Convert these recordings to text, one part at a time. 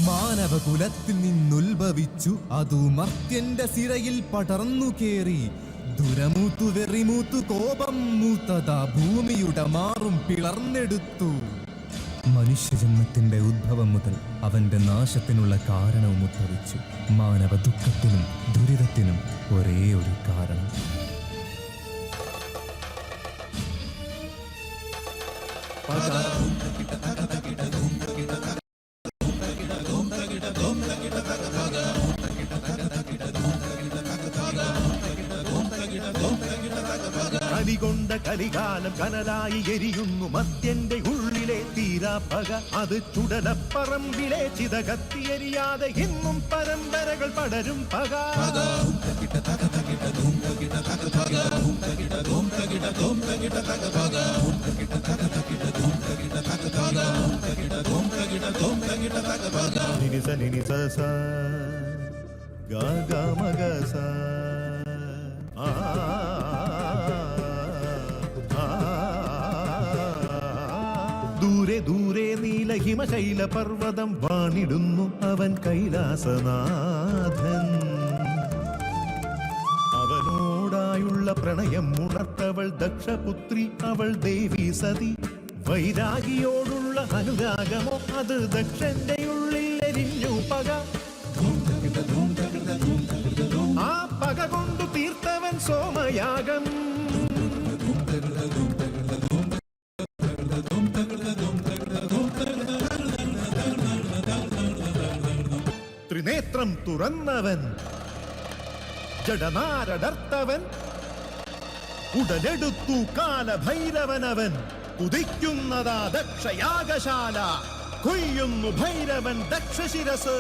മാനവകുലത്തിൽ നിന്നുത്ഭവിച്ചു അതു മർത്യന്റെ സിരയിൽ പടർന്നു കേറി ദുരമൂത്തു വെറിമൂത്തു കോപം മൂത്തതാ ഭൂമിയുടെ മാറും പിളർന്നെടുത്തു. മനുഷ്യജന്മത്തിന്റെ ഉദ്ഭവം മുതൽ അവന്റെ നാശത്തിനുള്ള കാരണവും ഉദ്ഭവിച്ചു. മാനവ ദുഃഖത്തിനും ദുരിതത്തിനും ഒരേ ഒരു കാരണം. കലികൊണ്ട കലികാലം കനലായി എരിയുന്നു മർത്യന്റെ ഉള്ളിലെ തീരാപ്പക. അത് ചുടലപ്പറമ്പിലെ ചിതകത്തിയെരിയാതെ ഇന്നും പരമ്പരകൾ പടരും പക. നിനിസ നിനിസ സ ഗ ഗ മ ഗ സ ആ ദൂരെ ദൂരെ നീലഹിമശൈല പർവ്വതം വാണിടുന്നു അവൻ കൈലാസനാഥൻ. അവനോടായുള്ള പ്രണയം ഉണർത്തവൾ ദക്ഷപുത്രി, അവൾ ദേവി സതി. വൈരാഗിയോടുള്ള അനുരാഗമോ അത് ദക്ഷന്റെ ഉള്ളിൽ എരിഞ്ഞു പക. ആ പക കൊണ്ടു തീർത്തവൻ സോമയാഗം. ത്രിനേത്രം തുറന്നവൻ, ജഡനാരടർത്തവൻ, ഉടലെടുത്തു കാലഭൈരവനവൻ. ഉദിക്കുന്നതാ ദക്ഷയാഗശാല, കൊയ്യുന്നു ഭൈരവൻ ദക്ഷശിരസ്.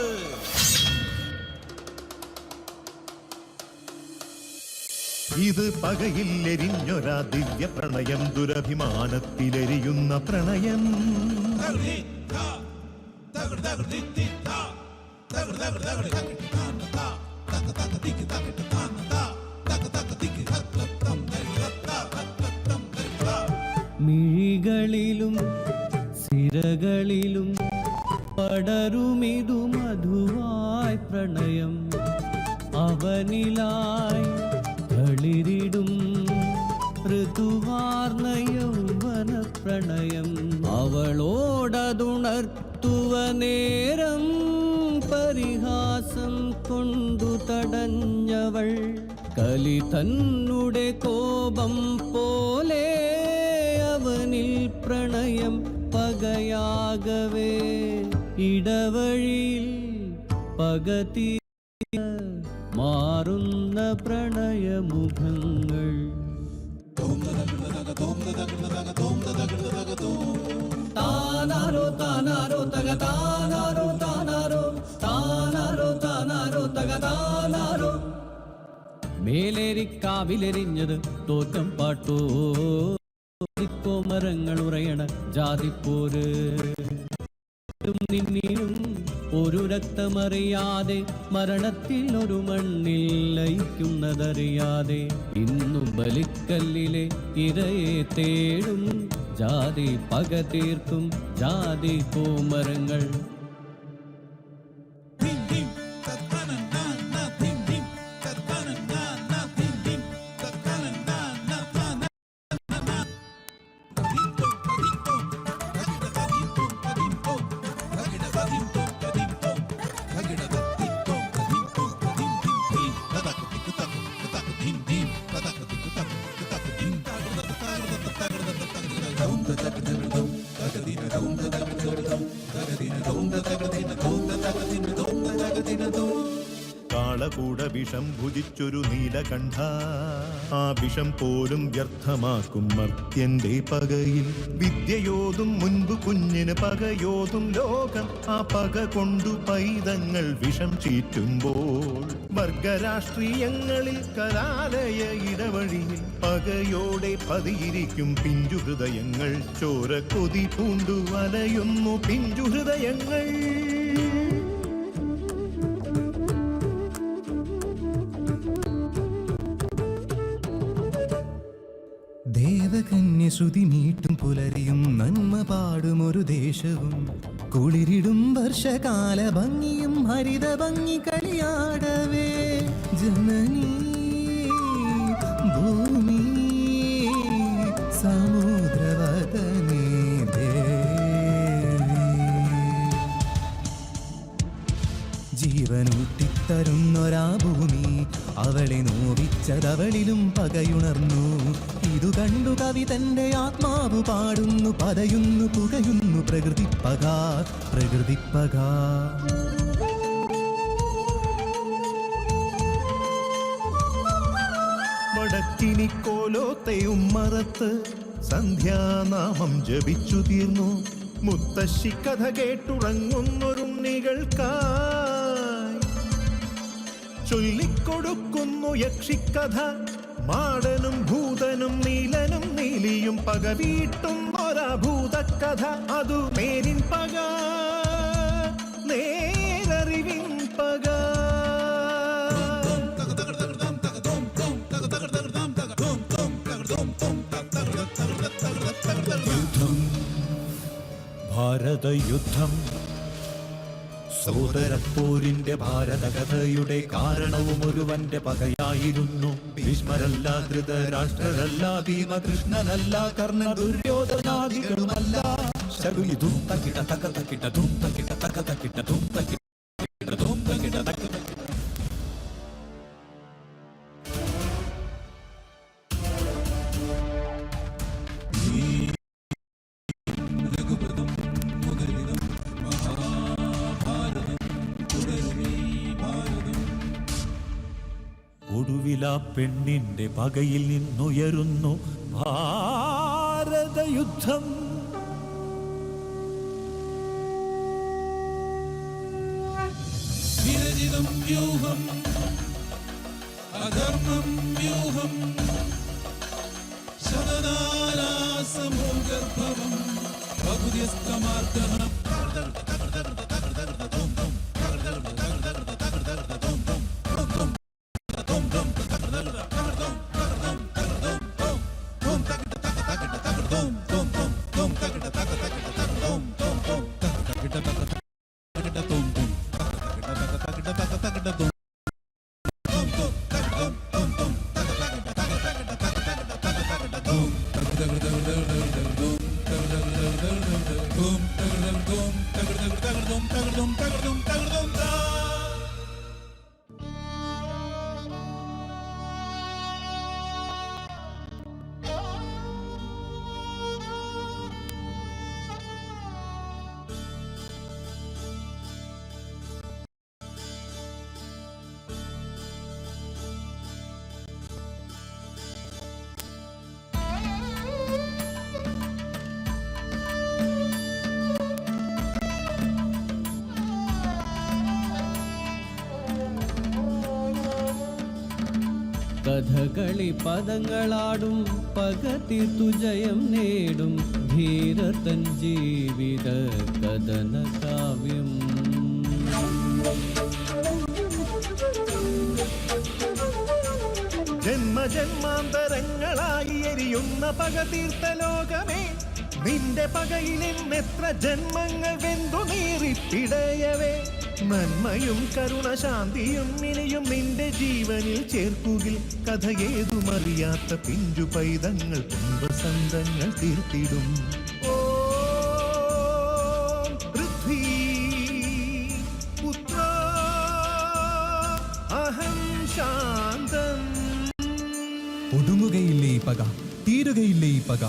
ഇത് പകയില്ലെരിഞ്ഞൊരാ ദിവ്യ പ്രണയം, ദുരഭിമാനത്തിലെരിയുന്ന പ്രണയം. മിഴികളിലും സിരകളിലും പടരുമിതു മധുവായി പ്രണയം. അവനിലായി തളിരിടും ഋതുവാർന്ന യൗവന പ്രണയം. അവളോടതുണർത്തുവ നേരം പരിഹാസം കൊണ്ടു തടഞ്ഞവൾ. കലി തന്നുടെ കോപം പോലെ അവനിൽ പ്രണയം പകയാകവേ. ഇടവഴിയിൽ പകതി മാറുന്ന പ്രണയമുഖങ്ങൾ. താനാരോ താനാരോ തക താനാരോ താനാരോ താനാരോ താനാരോ തക താനാരോ. മേലേരിക്കാവിലെരിഞ്ഞത് തോറ്റം പാട്ടോ, മരങ്ങൾ ഉറയണ ജാതിപ്പോര്. നിന്നിലും ഒരു രക്തമറിയാതെ മരണത്തിൽ ഒരു മണ്ണിൽ ലയിക്കുന്നതറിയാതെ ഇന്നും ബലിക്കല്ലിലെ ഇരയെ തേടും ജാതി പക തീർക്കും ജാതി കോമരങ്ങൾ. കാളകൂട വിഷം ഭുജിച്ചൊരു നീലകണ്ഠ, ആ വിഷം പോലും വ്യർത്ഥമാക്കും മർത്യന്റെ പകയിൽ. വിദ്യയോതും മുൻപ് കുഞ്ഞിന് പകയോതും ലോകം, ആ പക കൊണ്ടു പൈതങ്ങൾ വിഷം ചീറ്റുമ്പോൾ. വർഗരാഷ്ട്രീയങ്ങളിൽ കലാലയ ഇടവഴിയിൽ പകയോടെ പതിയിരിക്കും പിഞ്ചുഹൃദയങ്ങൾ. ചോര കൊതി പൂണ്ടു വലയുന്നു പിഞ്ചുഹൃദയങ്ങൾ. ദേവ ദേവകന്യ ശ്രുതി മീട്ടും പുലരിയും നന്മ പാടും ഒരു ദേശവും കുളിരിടും വർഷകാല ഭംഗിയും ഹരിത ഭംഗി കളിയാടവേ ജനനീ ഭൂമി സമുദ്രവദനേ ദേവി ജീവനൂട്ടിത്തരുന്നൊരാ ഭൂമി അവളെ നോവിച്ചതവളിലും പകയുണർന്നു ഇതു കണ്ടു കവി തന്റെ ആത്മാവ് പാടുന്നു പതയുന്നു പുകയുന്നു പ്രകൃതിപ്പക പ്രകൃതിപ്പക വടക്കിനിക്കോലോത്തെയും മറത്ത് സന്ധ്യാനാമം ജപിച്ചു തീർന്നു മുത്തശ്ശി കഥ കേട്ടുറങ്ങുന്നൊരുണ്ണികൾക്കായി ചൊല്ലിക്കൊടുക്കുന്നു യക്ഷിക്കഥ മാടനും ഭൂതനും നീലനും നീലിയും പകവീട്ടും ഒരാഭൂതക്കഥ അതു നേരിൻ പക നേരറിവിൻ പക ഭാരതയുദ്ധം സോദരപ്പോരിന്റെ ഭാരതകഥയുടെ കാരണവും ഒരുവന്റെ പകയായിരുന്നു. ഭീഷ്മരല്ല, ധൃതരാഷ്ട്രരല്ല, ഭീമകൃഷ്ണനല്ല, കർണ ദുര്യോധനാദികളുമല്ല. ശകുനിധും തക്കിട്ട തക്ക തക്കിട്ട ധും തക്കിട്ട തക്ക തക്കിട്ട ധും തക്കിട്ട ധും തക്കിട്ട തക്ക ഒടുവിലാ പെണ്ണിന്റെ പകയിൽ നിന്നുയരുന്നു ഭാരതയുദ്ധം. വിരചിതം വ്യൂഹം അധർമ്മം വ്യൂഹം ശതനാരാസമോഗർഭവം പകുതിയസ്തമാർദ്ദഃ കഥകളി പദങ്ങളാടും പകതീർത്തു ജയം നേടും ധീരതൻ ജീവിത കഥന കാവ്യം. ജന്മജന്മാന്തരങ്ങളായി എരിയുന്ന പകതീർത്ത ലോകമേ നിന്റെ പകയിലെത്ര ജന്മങ്ങൾ വെന്തു നീറിപ്പിടയവേ നന്മയും കരുണശാന്തിയും ഇനിയും നിന്റെ ജീവനിൽ ചേർക്കുകിൽ കഥ ഏതുമറിയാത്ത പിഞ്ചു പൈതങ്ങൾ കുംഭസന്തങ്ങൾ തീർത്തിടും. ഓ പൃഥ്വീ പുത്ര അഹം ശാന്തം. ഒടുങ്ങുകയില്ലേ ഈ പക, തീരുകയില്ലേ ഈ പക.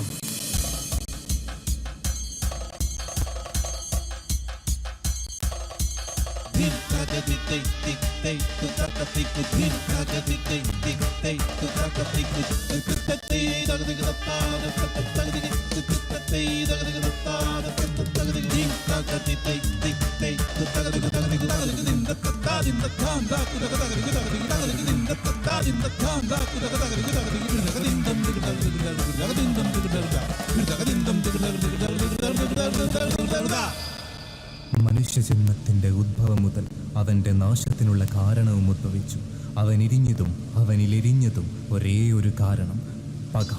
മനുഷ്യജന്മത്തിന്റെ ഉദ്ഭവം മുതൽ അവന്റെ നാശത്തിനുള്ള കാരണവും ഉദ്ഭവിച്ചു. അവനിരിഞ്ഞതും അവനിലെരിഞ്ഞതും ഒരേ ഒരു കാരണം, പക.